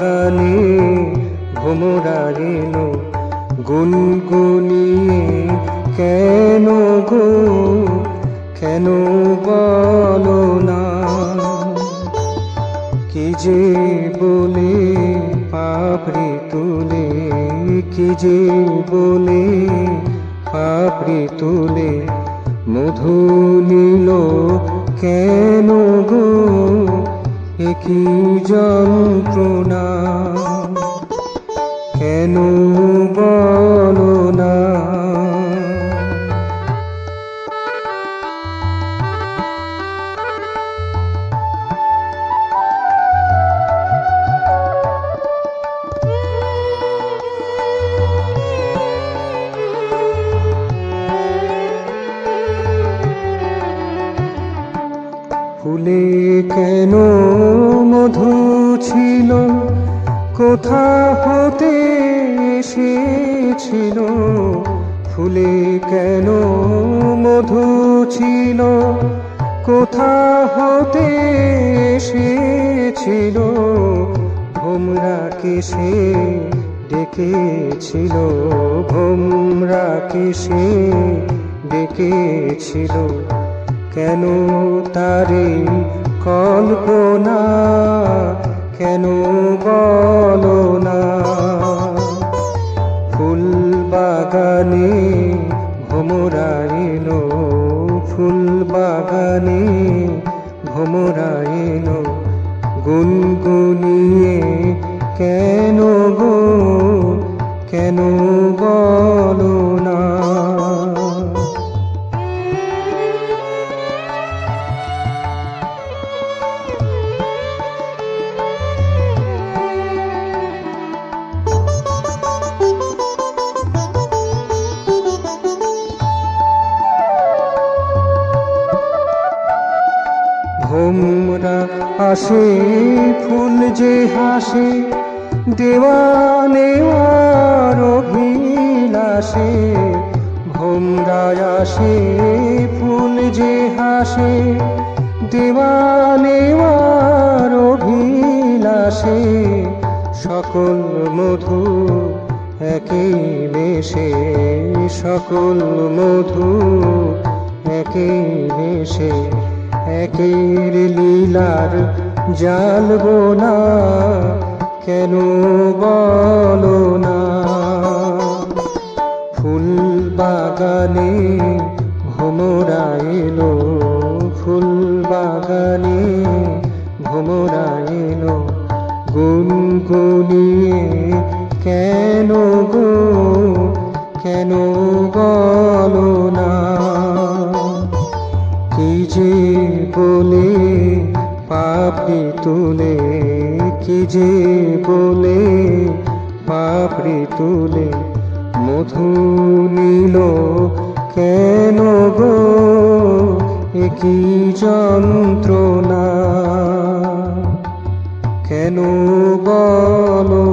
বাগানে ভোমরা এলো গুনগুনিয়ে, কেন গো কেন বলো না? কি যে বলে পাপড়ি তুলে, কি যে বলে পাপড়ি তুলে মধু নিল কেন গো, একই যন্ত্রণা কেন বলো না? ফুলে কেন মধু ছিল, কোথা হতে এসেছিল? ফুলে কেন মধু ছিল, কোথা হতে এসেছিল? ভোমরাকে সে ডেকেছিল, ভোমরাকে সে ডেকেছিল, কেন তারে কল্পনা কেন বলো না? ফুল বাগানে ভোমরা এলো, ফুল বাগানে ভোমরা এলো গুনগুনিয়ে, কেন গো কেন বলো না? ভোমরা আসে ফুল যে হাসে, দেওয়া নেওয়ার অভিলাষে। ভোমরা আসে ফুল যে হাসে, দেওয়া নেওয়ার অভিলাষে। সকল মধু একই বেশে, সকল মধু একই বেশে। একের লীলার জালবো না, কেন বলো না? ফুল বাগানে ভোমরা এলো, ফুল বাগানে ভোমরা এলো গুনগুনিয়ে, কেন গো কেন বলো না? কি যে বলে পাপড়ি তুলে, কি যে বলে পাপড়ি তুলে মধু নিল কেন গো, একই যন্ত্রণা কেন বলো